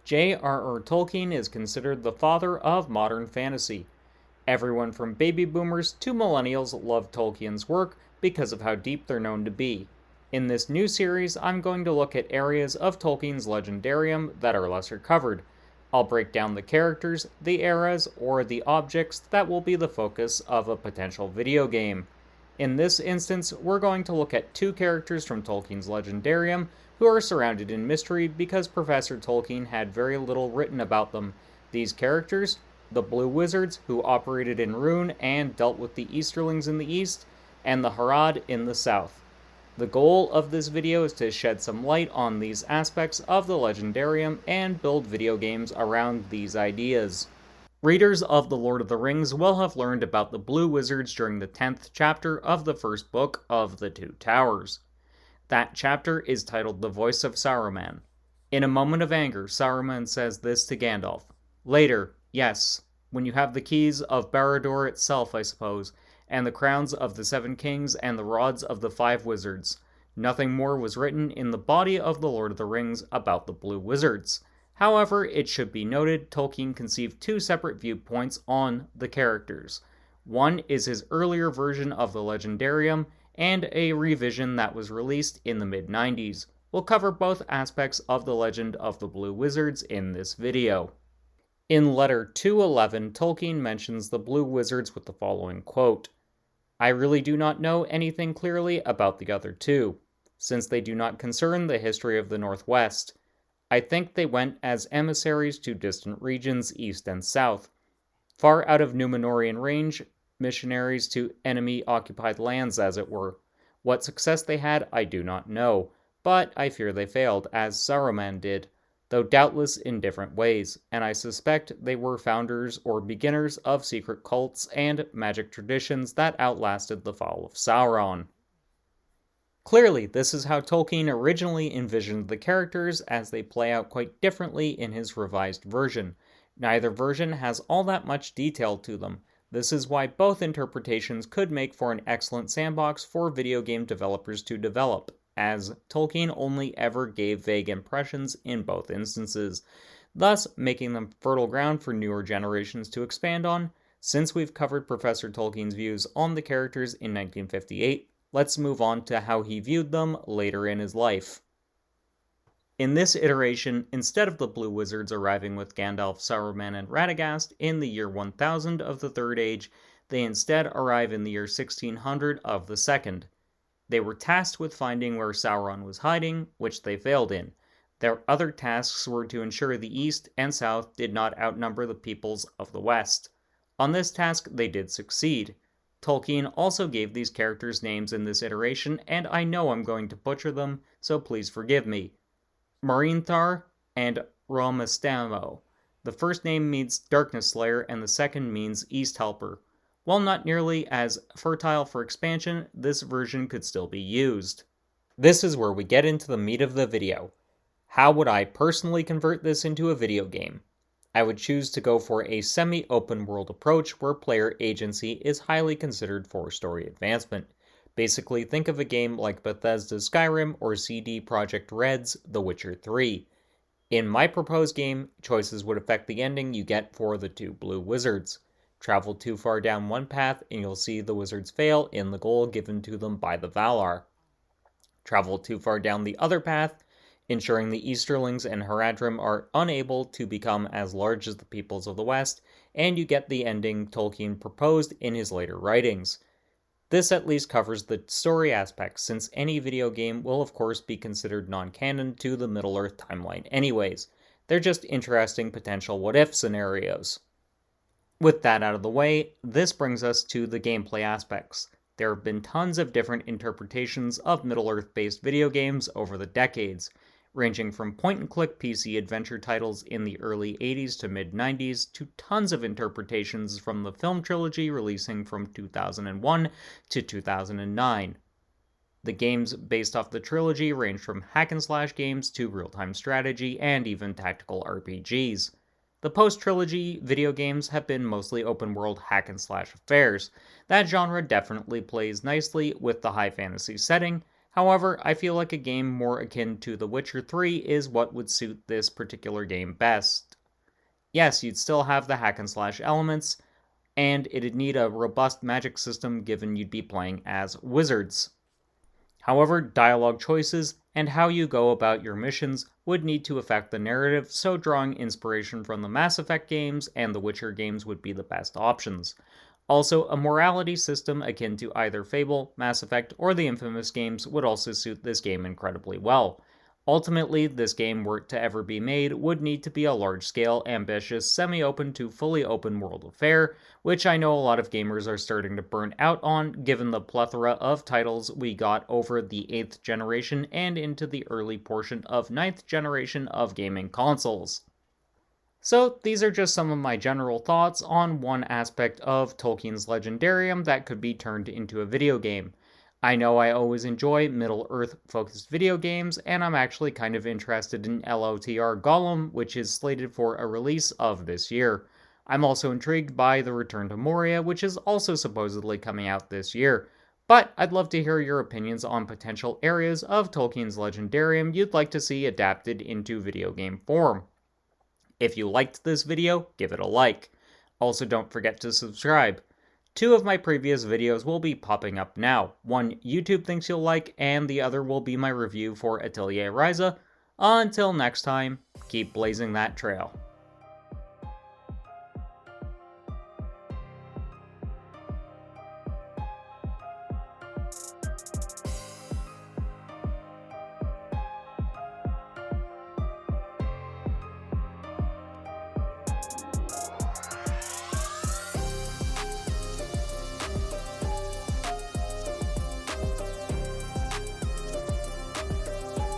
J.R.R. Tolkien is considered the father of modern fantasy. Everyone from baby boomers to millennials love Tolkien's work because of how deep they're known to be. In this new series, I'm going to look at areas of Tolkien's legendarium that are lesser covered. I'll break down the characters, the eras, or the objects that will be the focus of a potential video game. In this instance, we're going to look at two characters from Tolkien's legendarium who are surrounded in mystery because Professor Tolkien had very little written about them. These characters, the Blue Wizards, who operated in Rhûn and dealt with the Easterlings in the east, and the Harad in the south. The goal of this video is to shed some light on these aspects of the legendarium and build video games around these ideas. Readers of The Lord of the Rings will have learned about the Blue Wizards during the 10th chapter of the first book of The Two Towers. That chapter is titled The Voice of Saruman. In a moment of anger, Saruman says this to Gandalf. Later, yes, when you have the keys of Barad-dûr itself, I suppose, and the crowns of the 7 kings and the rods of the 5 wizards. Nothing more was written in the body of The Lord of the Rings about the Blue Wizards. However, it should be noted Tolkien conceived two separate viewpoints on the characters. One is his earlier version of the legendarium, and a revision that was released in the mid-90s. We'll cover both aspects of the legend of the Blue Wizards in this video. In letter 211, Tolkien mentions the Blue Wizards with the following quote, "I really do not know anything clearly about the other two, since they do not concern the history of the Northwest. I think they went as emissaries to distant regions east and south, far out of Númenórean range, missionaries to enemy-occupied lands, as it were. What success they had, I do not know, but I fear they failed, as Saruman did, though doubtless in different ways, and I suspect they were founders or beginners of secret cults and magic traditions that outlasted the fall of Sauron." Clearly, this is how Tolkien originally envisioned the characters, as they play out quite differently in his revised version. Neither version has all that much detail to them. This is why both interpretations could make for an excellent sandbox for video game developers to develop, as Tolkien only ever gave vague impressions in both instances, thus making them fertile ground for newer generations to expand on. Since we've covered Professor Tolkien's views on the characters in 1958, let's move on to how he viewed them later in his life. In this iteration, instead of the Blue Wizards arriving with Gandalf, Saruman, and Radagast in the year 1000 of the Third Age, they instead arrive in the year 1600 of the Second. They were tasked with finding where Sauron was hiding, which they failed in. Their other tasks were to ensure the East and South did not outnumber the peoples of the West. On this task, they did succeed. Tolkien also gave these characters names in this iteration, and I know I'm going to butcher them, so please forgive me. Marinthar and Romestamo. The first name means Darkness Slayer, and the second means East Helper. While not nearly as fertile for expansion, this version could still be used. This is where we get into the meat of the video. How would I personally convert this into a video game? I would choose to go for a semi-open world approach where player agency is highly considered for story advancement. Basically, think of a game like Bethesda's Skyrim or CD Projekt Red's The Witcher 3. In my proposed game, choices would affect the ending you get for the two Blue Wizards. Travel too far down one path and you'll see the wizards fail in the goal given to them by the Valar. Travel too far down the other path, ensuring the Easterlings and Haradrim are unable to become as large as the peoples of the West, and you get the ending Tolkien proposed in his later writings. This at least covers the story aspects, since any video game will of course be considered non-canon to the Middle-earth timeline anyways. They're just interesting potential what-if scenarios. With that out of the way, this brings us to the gameplay aspects. There have been tons of different interpretations of Middle-earth-based video games over the decades, ranging from point-and-click PC adventure titles in the early 80s to mid-90s to tons of interpretations from the film trilogy releasing from 2001 to 2009. The games based off the trilogy range from hack-and-slash games to real-time strategy and even tactical RPGs. The post-trilogy video games have been mostly open-world hack-and-slash affairs. That genre definitely plays nicely with the high fantasy setting. However, I feel like a game more akin to The Witcher 3 is what would suit this particular game best. Yes, you'd still have the hack and slash elements, and it'd need a robust magic system given you'd be playing as wizards. However, dialogue choices and how you go about your missions would need to affect the narrative, so drawing inspiration from the Mass Effect games and the Witcher games would be the best options. Also, a morality system akin to either Fable, Mass Effect, or the Infamous games would also suit this game incredibly well. Ultimately, this game, were it to ever be made, would need to be a large-scale, ambitious, semi-open to fully open world affair, which I know a lot of gamers are starting to burn out on, given the plethora of titles we got over the 8th generation and into the early portion of 9th generation of gaming consoles. So, these are just some of my general thoughts on one aspect of Tolkien's Legendarium that could be turned into a video game. I know I always enjoy Middle-earth focused video games, and I'm actually kind of interested in LOTR Gollum, which is slated for a release of this year. I'm also intrigued by The Return to Moria, which is also supposedly coming out this year. But I'd love to hear your opinions on potential areas of Tolkien's Legendarium you'd like to see adapted into video game form. If you liked this video, give it a like. Also, don't forget to subscribe. 2 of my previous videos will be popping up now. One YouTube thinks you'll like, and the other will be my review for Atelier Ryza. Until next time, keep blazing that trail.